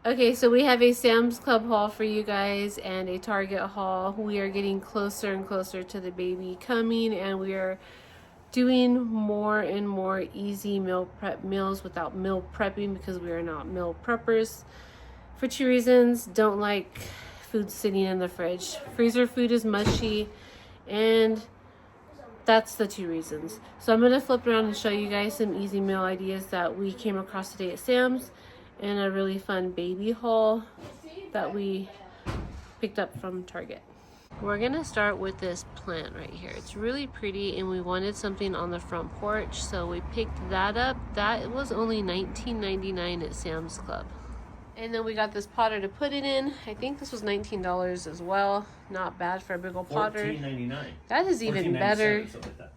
Okay, so we have a Sam's Club haul for you guys and a Target haul. We are getting closer and closer to the baby coming, and we are doing more and more easy meal prep meals without meal prepping because we are not meal preppers. For two reasons: don't like food sitting in the fridge. Freezer food is mushy, and that's the two reasons. So I'm going to flip around and show you guys some easy meal ideas that we came across today at Sam's, and a really fun baby haul that we picked up from Target. We're going to start with this plant right here. It's really pretty, and we wanted something on the front porch, so we picked that up. That was only $19.99 at Sam's Club. And then we got this potter to put it in. I think this was $19 as well. Not bad for a big old potter. $14.99. That is even better. Something like that.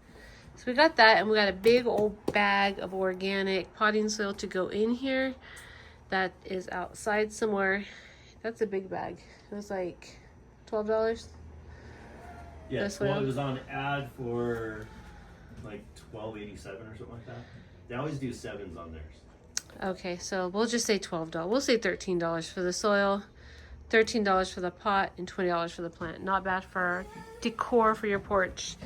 So we got that, and we got a big old bag of organic potting soil to go in here. That is outside somewhere. That's a big bag. It was like $12. Yes, well, it was on ad for like $12.87 or something like that. They always do sevens on theirs. Okay, so we'll just say $12. We'll say $13 for the soil, $13 for the pot, and $20 for the plant. Not bad for decor for your porch.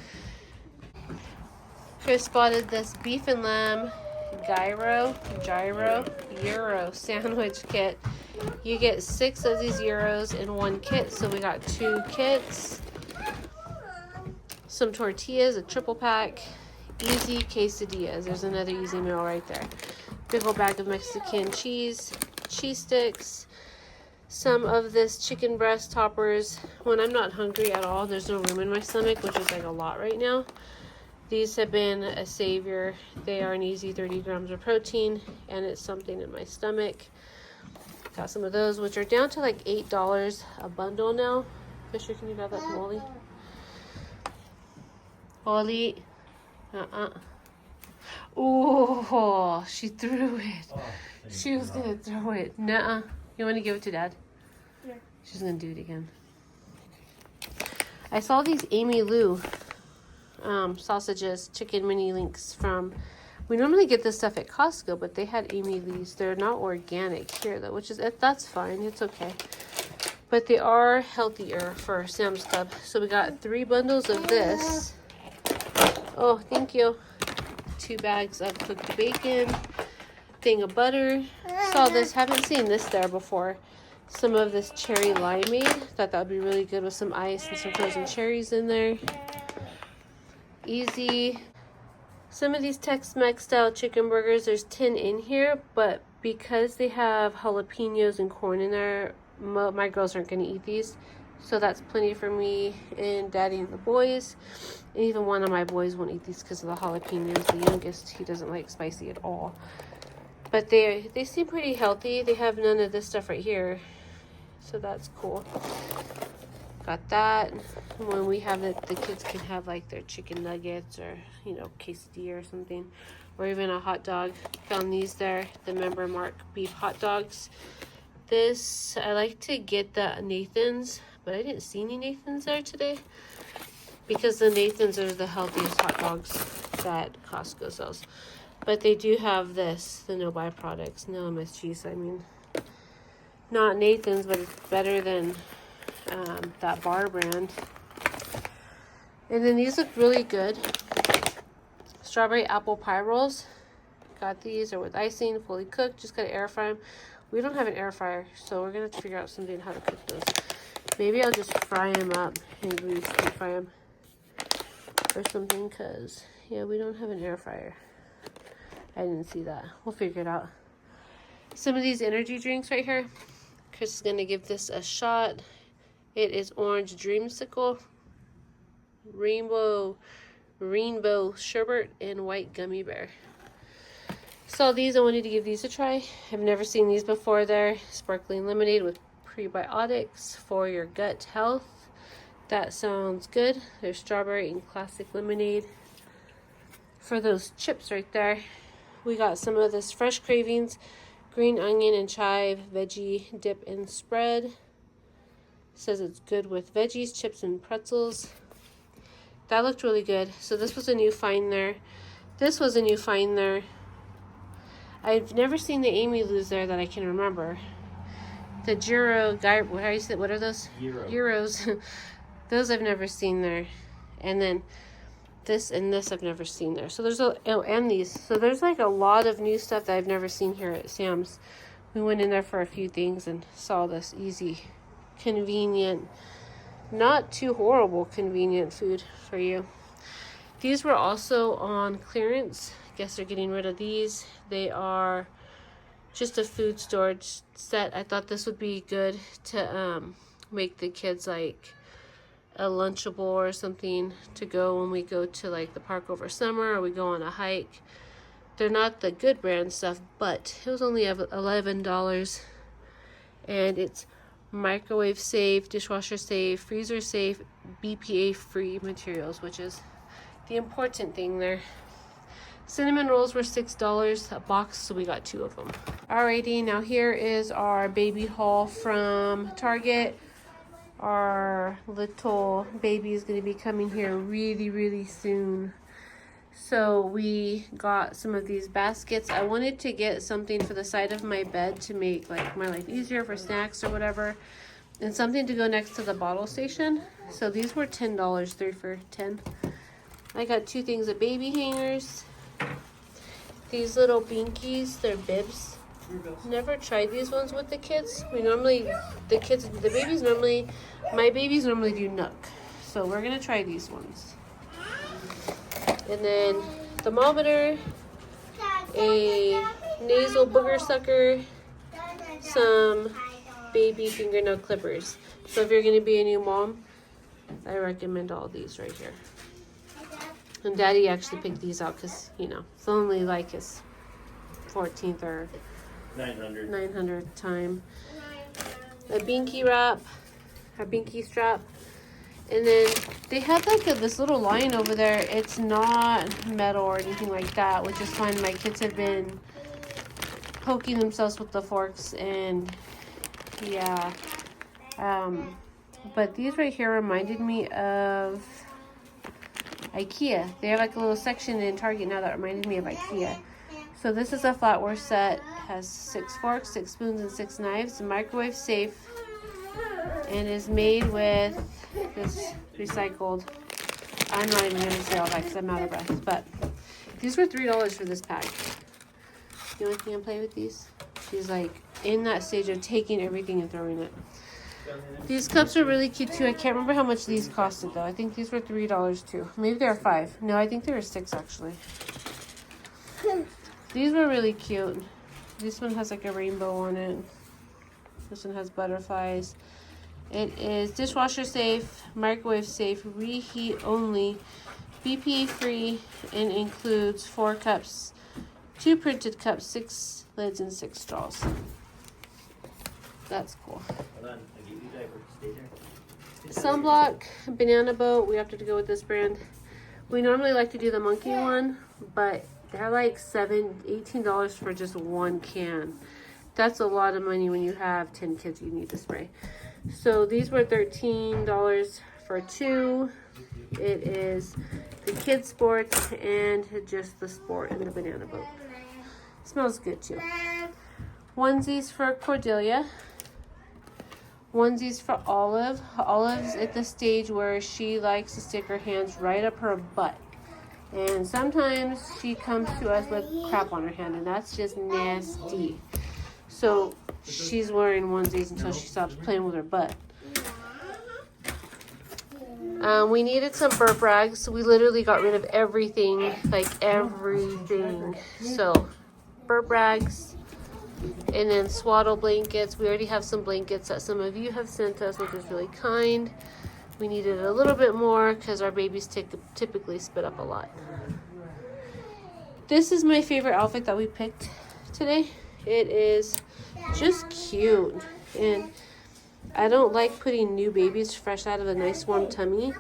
Chris spotted this beef and lamb gyro sandwich kit. You get 6 of these gyros in one kit, so we got 2 kits. Some tortillas, a triple pack. Easy quesadillas. There's another easy meal right there. Big old bag of Mexican cheese sticks. Some of this chicken breast toppers. When I'm not hungry at all, there's no room in my stomach, which is like a lot right now. These have been a savior. They are an easy 30 grams of protein, and it's something in my stomach. Got some of those, which are down to like $8 a bundle now. Fisher, can you grab that from Wally? Wally. Oh, she threw it. Oh, She was going to throw it. Nuh-uh. You want to give it to Dad? Yeah. She's going to do it again. I saw these Amy Lou sausages, chicken mini links from... We normally get this stuff at Costco, but they had Amy Lee's. They're not organic here, though, which is... That's fine. It's okay. But they are healthier for Sam's Club. So we got 3 bundles of this. Oh, thank you. 2 bags of cooked bacon, thing of butter. Saw this, haven't seen this there before. Some of this cherry limeade. Thought that would be really good with some ice and some frozen cherries in there. Easy. Some of these Tex-Mex style chicken burgers, there's 10 in here, but because they have jalapenos and corn in there, my girls aren't going to eat these. So that's plenty for me and Daddy and the boys. And even one of my boys won't eat these because of the jalapenos. The youngest, he doesn't like spicy at all. But they seem pretty healthy. They have none of this stuff right here. So that's cool. Got that. When we have it, the kids can have like their chicken nuggets or, you know, quesadilla or something. Or even a hot dog. Found these there. The Member Mark beef hot dogs. This, I like to get the Nathan's. But I didn't see any Nathans there today because the Nathans are the healthiest hot dogs that Costco sells. But they do have this, the no byproducts, no MSGs. I mean, not Nathan's, but it's better than that bar brand. And then these look really good. Strawberry apple pie rolls. Got these, are with icing, fully cooked. Just gotta air fry them. We don't have an air fryer, so we're gonna have to figure out something how to cook those. Maybe I'll just fry them up and deep fry them or something, because, yeah, we don't have an air fryer. I didn't see that. We'll figure it out. Some of these energy drinks right here. Chris is going to give this a shot. It is orange dreamsicle, rainbow sherbet, and white gummy bear. Saw these. I wanted to give these a try. I've never seen these before. They're sparkling lemonade with prebiotics for your gut health. That sounds good. There's strawberry and classic lemonade. For those chips right there, we got some of this Fresh Cravings green onion and chive veggie dip and spread. Says it's good with veggies, chips, and pretzels. That looked really good. So this was a new find there. This was a new find there. I've never seen the Amy Lou's there that I can remember. The gyro guy, how do you say, what are those? Gyros. Those I've never seen there. And then this and this I've never seen there. So there's and these. So there's like a lot of new stuff that I've never seen here at Sam's. We went in there for a few things and saw this easy, convenient, not too horrible convenient food for you. These were also on clearance. I guess they're getting rid of these. They are just a food storage set. I thought this would be good to make the kids like a Lunchable or something to go when we go to like the park over summer or we go on a hike. They're not the good brand stuff, but it was only $11, and it's microwave safe, dishwasher safe, freezer safe, BPA free materials, which is the important thing there. Cinnamon rolls were $6 a box, so we got 2 of them. Alrighty, now here is our baby haul from Target. Our little baby is going to be coming here really, really soon. So we got some of these baskets. I wanted to get something for the side of my bed to make like my life easier for snacks or whatever, and something to go next to the bottle station. So these were $10, 3 for $10. I got 2 things of baby hangers. These little binkies, they're bibs. Never tried these ones with the kids. My babies normally do Nook. So we're gonna try these ones. And then thermometer, a nasal booger sucker, some baby fingernail clippers. So if you're gonna be a new mom, I recommend all these right here. And Daddy actually picked these out because, you know, it's only like his 14th or 900 time. A binky wrap, a binky strap. And then they had like this little line over there. It's not metal or anything like that, which is fine. My kids have been poking themselves with the forks and yeah. But these right here reminded me of IKEA. They have like a little section in Target now that reminded me of IKEA. So this is a flatware set. Has 6 forks, 6 spoons, and 6 knives. Microwave safe, and is made with this recycled. I'm not even gonna say all that because I'm out of breath. But these were $3 for this pack. You want to play with these? She's like in that stage of taking everything and throwing it. These cups are really cute too. I can't remember how much these costed though. I think these were $3 too. Maybe they were $5. No, I think they were $6 actually. These were really cute. This one has like a rainbow on it. This one has butterflies. It is dishwasher safe, microwave safe, reheat only, BPA free, and includes 4 cups, 2 printed cups, 6 lids, and 6 straws. That's cool. Hold on, I give you diapers. Stay there. Sunblock, banana boat. We have to go with this brand. We normally like to do the monkey one, but they're like $18 for just 1 can. That's a lot of money when you have 10 kids you need to spray. So these were $13 for 2. It is the kids sports and just the sport and the banana boat. Smells good too. Onesies for Cordelia. Onesies for Olive. Olive's at the stage where she likes to stick her hands right up her butt. And sometimes she comes to us with crap on her hand, and that's just nasty. So she's wearing onesies until she stops playing with her butt. We needed some burp rags, so we literally got rid of everything, like everything. So burp rags, and then swaddle blankets. We already have some blankets that some of you have sent us, which is really kind. We needed a little bit more because our babies typically spit up a lot. This is my favorite outfit that we picked today. It is just cute, and I don't like putting new babies fresh out of a nice warm tummy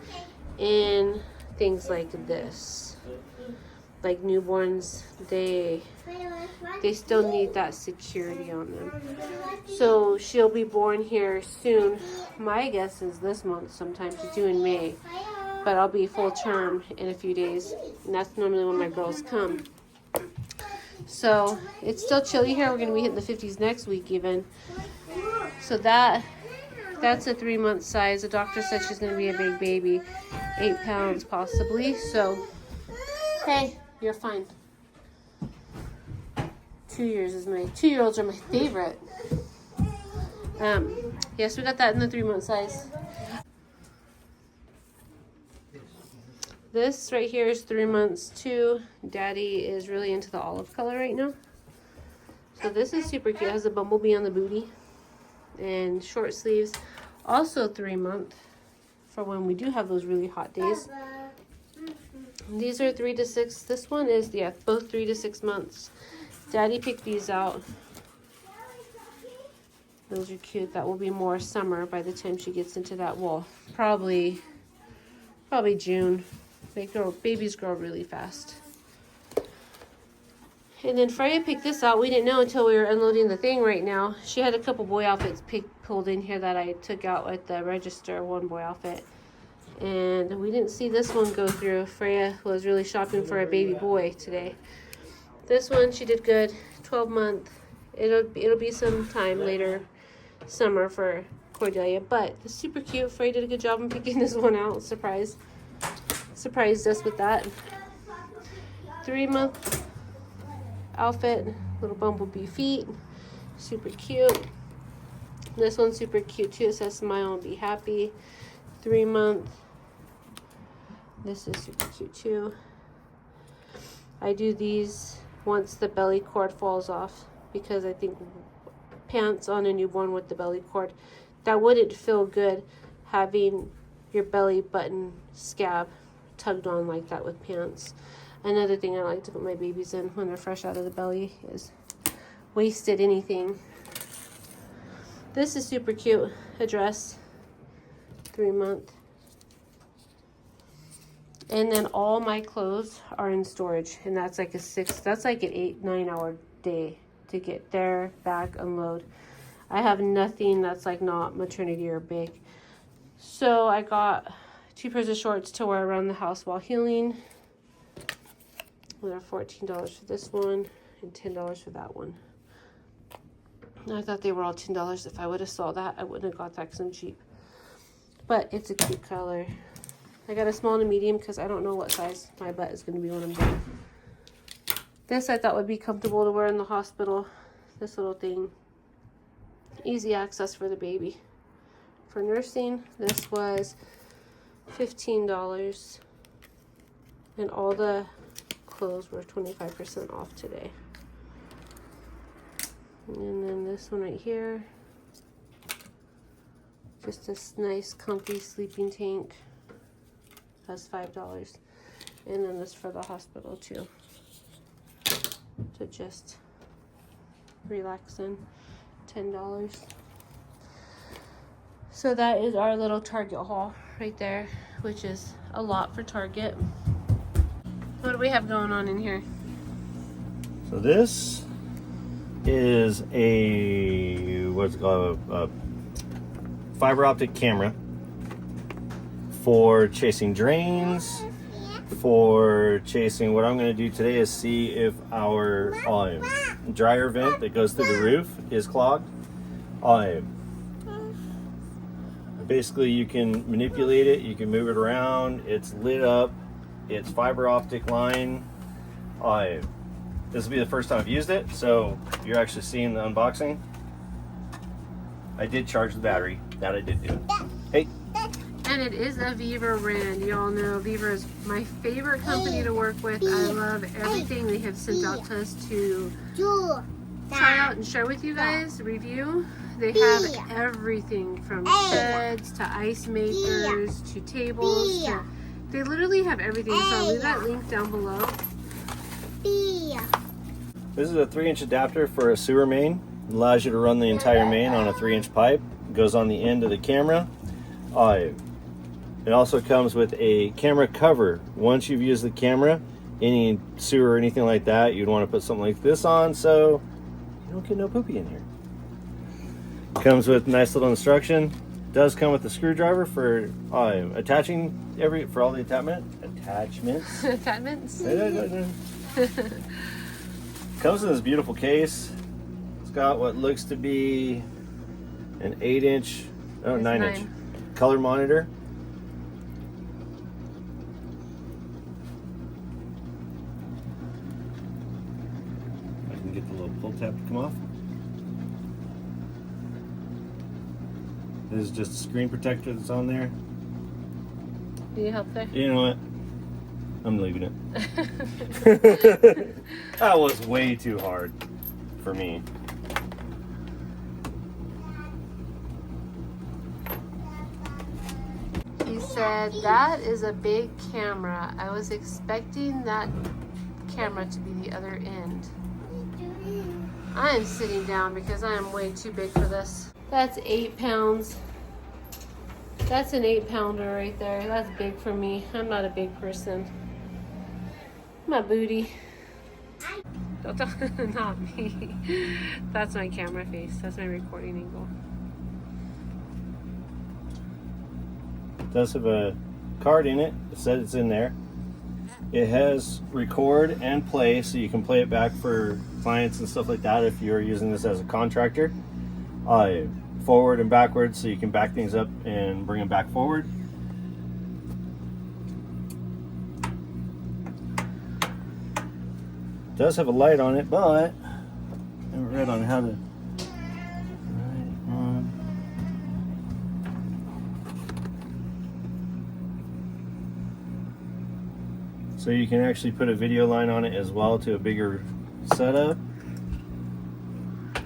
in things like this. Like newborns, they still need that security on them. So she'll be born here soon. My guess is this month sometime. She's due in May, but I'll be full term in a few days, and that's normally when my girls come. So it's still chilly here. We're going to be hitting the 50s next week even. So that's a 3-month size. The doctor said she's going to be a big baby, 8 pounds possibly. So, hey, you're fine. 2-year-olds are my favorite. Yes, we got that in the 3-month size. This right here is 3 months too. Daddy is really into the olive color right now. So this is super cute. It has a bumblebee on the booty and short sleeves. Also 3-month for when we do have those really hot days. These are 3 to 6. This one is, yeah, both 3 to 6 months. Daddy picked these out. Those are cute. That will be more summer by the time she gets into that. Well, probably June. Babies grow really fast. And then Freya picked this out. We didn't know until we were unloading the thing right now. She had a couple boy outfits pulled in here that I took out at the register, one boy outfit. And we didn't see this one go through. Freya was really shopping for a baby boy today. This one, she did good. 12-month. It'll be some time later summer for Cordelia. But it's super cute. Freya did a good job in picking this one out. Surprised us with that. 3-month outfit, little bumblebee feet, super cute. This one's super cute too. It says smile and be happy. 3-month. This is super cute too. I do these once the belly cord falls off, because I think pants on a newborn with the belly cord, that wouldn't feel good, having your belly button scab tugged on like that with pants. Another thing I like to put my babies in when they're fresh out of the belly is waisted anything. This is super cute. A dress. 3-month. And then all my clothes are in storage. And that's like an 8-9 hour day to get there, back, unload. I have nothing that's like not maternity or big. So I got 2 pairs of shorts to wear around the house while healing. They're $14 for this one and $10 for that one. I thought they were all $10. If I would have saw that, I wouldn't have got that because I'm cheap. But it's a cute color. I got a small and a medium because I don't know what size my butt is going to be when I'm done. This I thought would be comfortable to wear in the hospital. This little thing. Easy access for the baby. For nursing, this was $15. And all the clothes were 25% off today. And then this one right here, just a nice comfy sleeping tank, that's $5. And then this for the hospital too, to just relax in, $10. So that is our little Target haul right there, which is a lot for Target. What do we have going on in here? So this is what's it called, a fiber optic camera for chasing drains, for chasing. What I'm going to do today is see if our dryer vent that goes through the roof is clogged. Basically, you can manipulate it, you can move it around, it's lit up, it's fiber optic line. This will be the first time I've used it, so you're actually seeing the unboxing. I did charge the battery, that I did do. Hey. And it is a Vevor brand. You all know Vevor is my favorite company to work with. I love everything they have sent out to us to try out and share with you guys, review. They have everything from beds to ice makers to tables. They literally have everything. So I'll leave that link down below. This is a 3-inch adapter for a sewer main. It allows you to run the entire main on a 3-inch pipe. It goes on the end of the camera. It also comes with a camera cover. Once you've used the camera, any sewer or anything like that, you'd want to put something like this on so you don't get no poopy in here. Comes with nice little instruction. Does come with a screwdriver for attaching for all the attachments. Attachments. Comes in this beautiful case. It's got what looks to be an 8-inch, oh, It's 9-inch color monitor. I can get the little pull tab to come off. This is just a screen protector that's on there. Do you help there? You know what? I'm leaving it. That was way too hard for me. He said, that is a big camera. I was expecting that camera to be the other end. I am sitting down because I am way too big for this. That's 8 pounds. That's an 8-pounder right there. That's big for me. I'm not a big person. My booty. Not me. That's my camera face. That's my recording angle. It does have a card in it. It said it's in there. It has record and play, so you can play it back for clients and stuff like that if you're using this as a contractor. Forward and backwards, so you can back things up and bring them back forward. It does have a light on it, but I haven't read on how to. So you can actually put a video line on it as well to a bigger setup. I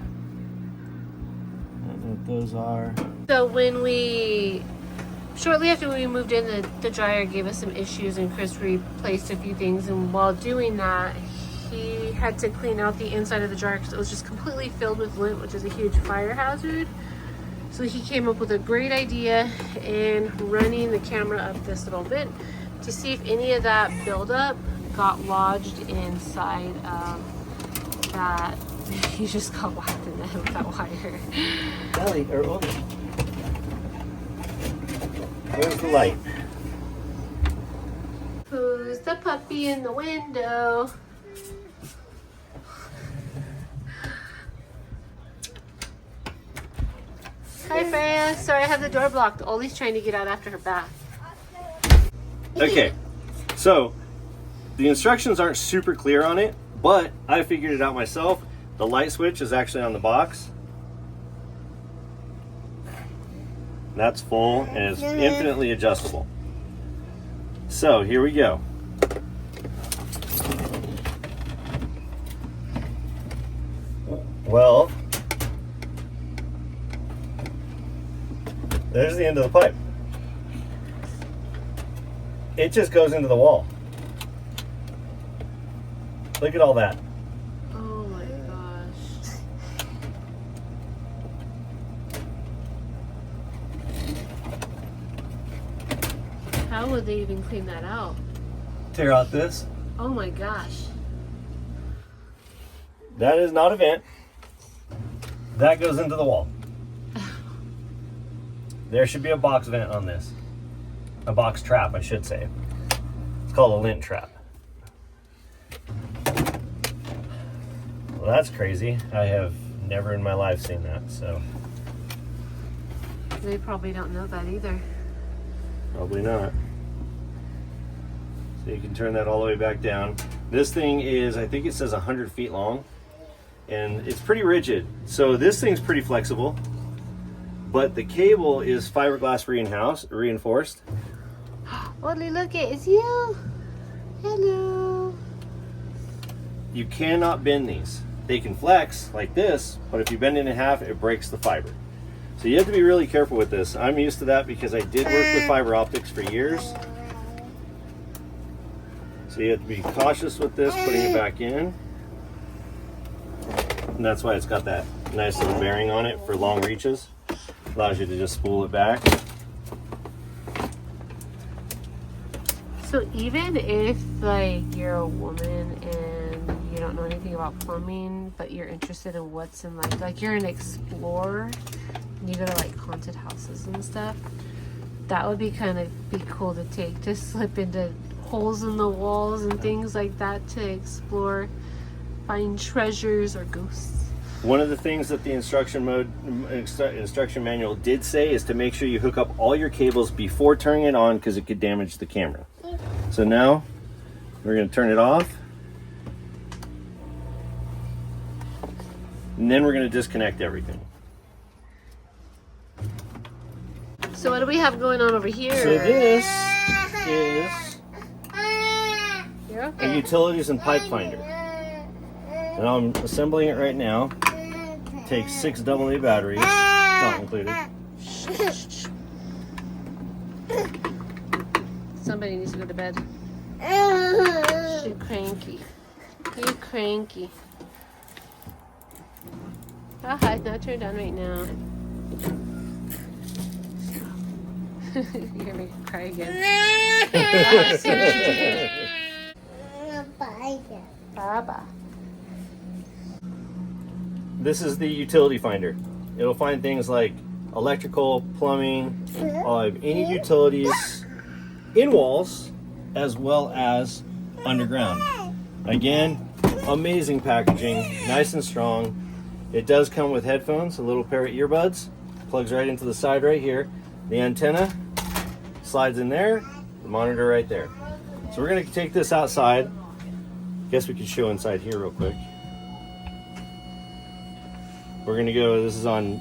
don't know what those are. So shortly after we moved in, the dryer gave us some issues and Chris replaced a few things. And while doing that, he had to clean out the inside of the dryer because it was just completely filled with lint, which is a huge fire hazard. So he came up with a great idea in running the camera up this little vent to see if any of that buildup got lodged inside of that. You just got whacked in the head with that wire. Ellie, or Obi. Where's the light? Who's the puppy in the window? Hi, Freya. Sorry, I have the door blocked. Ollie's trying to get out after her bath. Okay, so the instructions aren't super clear on it, but I figured it out myself. The light switch is actually on the box. That's full and it's infinitely adjustable. So here we go. Well, there's the end of the pipe. It just goes into the wall. Look at all that. Oh my gosh. How would they even clean that out? Tear out this. Oh my gosh. That is not a vent. That goes into the wall. There should be a box vent on this. A box trap, I should say. It's called a lint trap. Well, that's crazy. I have never in my life seen that, so. They probably don't know that either. Probably not. So you can turn that all the way back down. This thing is, I think it says 100 feet long, and it's pretty rigid. So this thing's pretty flexible, but the cable is fiberglass reinforced. Ollie, look it, it's you. Hello. You cannot bend these. They can flex like this, but if you bend it in half, it breaks the fiber. So you have to be really careful with this. I'm used to that because I did work with fiber optics for years. So you have to be cautious with this, putting it back in. And that's why it's got that nice little bearing on it for long reaches. Allows you to just spool it back. So even if like you're a woman and you don't know anything about plumbing, but you're interested in what's in like you're an explorer and you go to like haunted houses and stuff, that would be kind of be cool to take, to slip into holes in the walls and things like that to explore, find treasures or ghosts. One of the things that the instruction manual did say is to make sure you hook up all your cables before turning it on, because it could damage the camera. So now we're going to turn it off, and then we're going to disconnect everything. So what do we have going on over here? So this is You're a okay. utilities and pipe finder, and I'm assembling it right now. Takes 6 AA batteries, not included. Somebody needs to go to bed. You're cranky. You're cranky. Hi, not turned on right now. You're gonna make her cry again. Baba. This is the utility finder. It'll find things like electrical, plumbing, any utilities in walls as well as underground. Again, amazing packaging, nice and strong. It does come with headphones, a little pair of earbuds, plugs right into the side right here. The antenna slides in there, the monitor right there. So we're gonna take this outside. Guess we can show inside here real quick. We're gonna go, this is on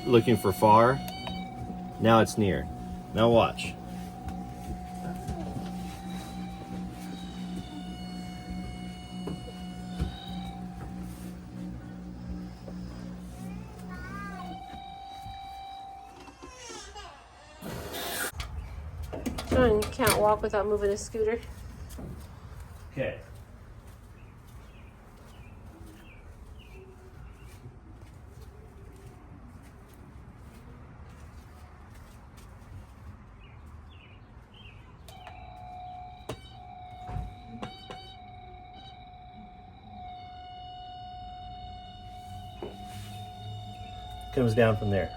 looking for far. Now it's near. Now watch. John can't walk without moving a scooter. Okay. Comes down from there.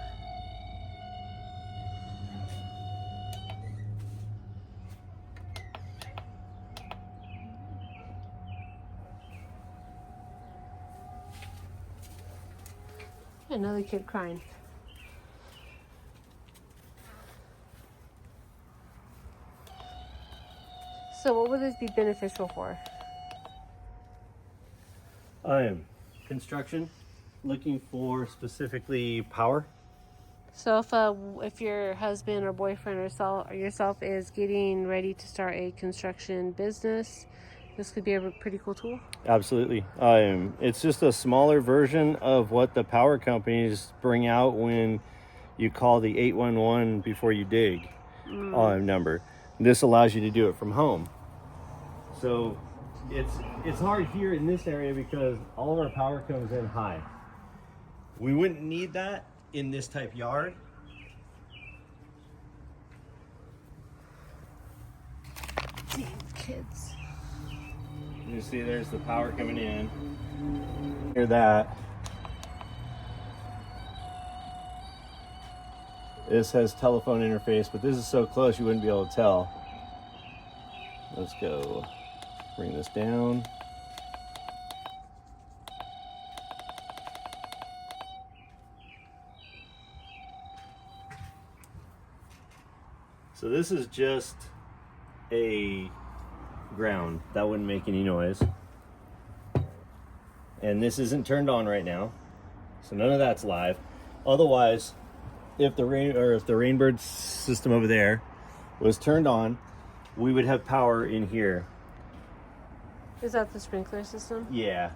Another kid crying. So what would this be beneficial for? Construction, looking for specifically power. So if your husband or boyfriend or yourself is getting ready to start a construction business, this could be a pretty cool tool. Absolutely. It's just a smaller version of what the power companies bring out when you call the 811 before you dig number. This allows you to do it from home. So it's hard here in this area because all of our power comes in high. We wouldn't need that in this type yard. Damn kids. You see there's the power coming in. Hear that. This has telephone interface, but this is so close you wouldn't be able to tell. Let's go. Bring this down. So this is just a ground that wouldn't make any noise, and this isn't turned on right now, so none of that's live. Otherwise, if the Rainbird system over there was turned on, we would have power in here. Is that the sprinkler system? Yeah.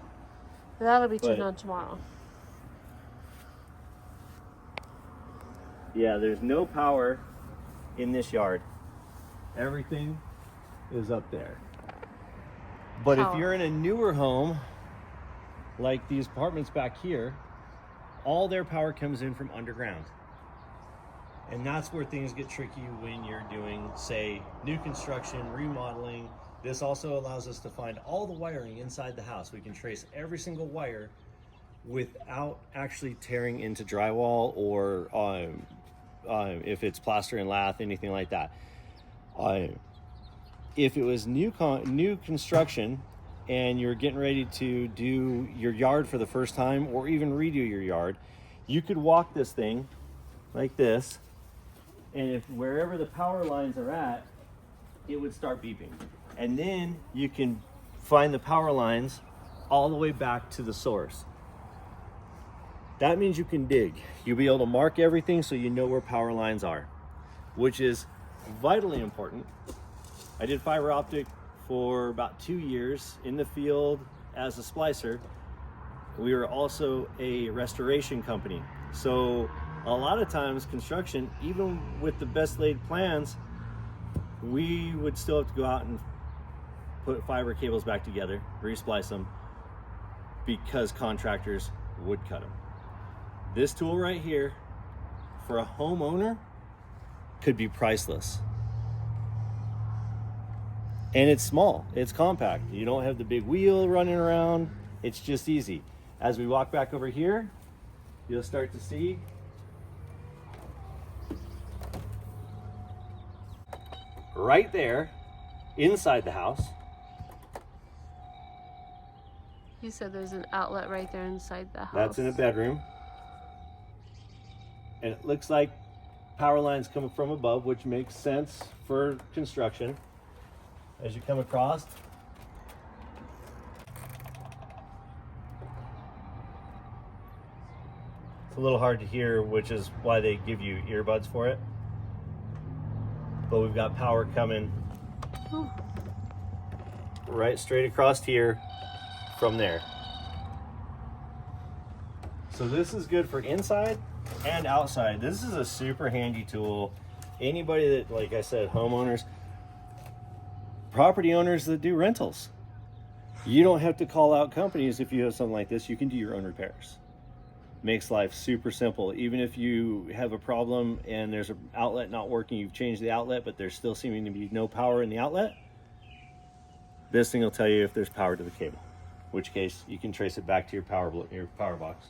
That'll be turned on tomorrow. Yeah, there's no power in this yard. Everything is up there. But if you're in a newer home, like these apartments back here, all their power comes in from underground. And that's where things get tricky when you're doing, say, new construction, remodeling. This also allows us to find all the wiring inside the house. We can trace every single wire without actually tearing into drywall or if it's plaster and lath, anything like that. If it was new construction and you're getting ready to do your yard for the first time or even redo your yard, you could walk this thing like this, and if wherever the power lines are at, it would start beeping. And then you can find the power lines all the way back to the source. That means you can dig. You'll be able to mark everything so you know where power lines are, which is vitally important. I did fiber optic for about 2 years in the field as a splicer. We were also a restoration company. So a lot of times construction, even with the best laid plans, we would still have to go out and put fiber cables back together, re-splice them, because contractors would cut them. This tool right here, for a homeowner, could be priceless. And it's small, it's compact. You don't have the big wheel running around. It's just easy. As we walk back over here, you'll start to see right there inside the house. You said there's an outlet right there inside the house. That's in a bedroom. And it looks like power lines coming from above, which makes sense for construction. As you come across, it's a little hard to hear, which is why they give you earbuds for it. But we've got power coming right straight across here from there. So this is good for inside and outside. This is a super handy tool. Anybody that, like I said, homeowners, property owners that do rentals, you don't have to call out companies if you have something like this. You can do your own repairs. Makes life super simple. Even if you have a problem and there's an outlet not working, you've changed the outlet, but there's still seeming to be no power in the outlet, this thing will tell you if there's power to the cable, in which case you can trace it back to your power box.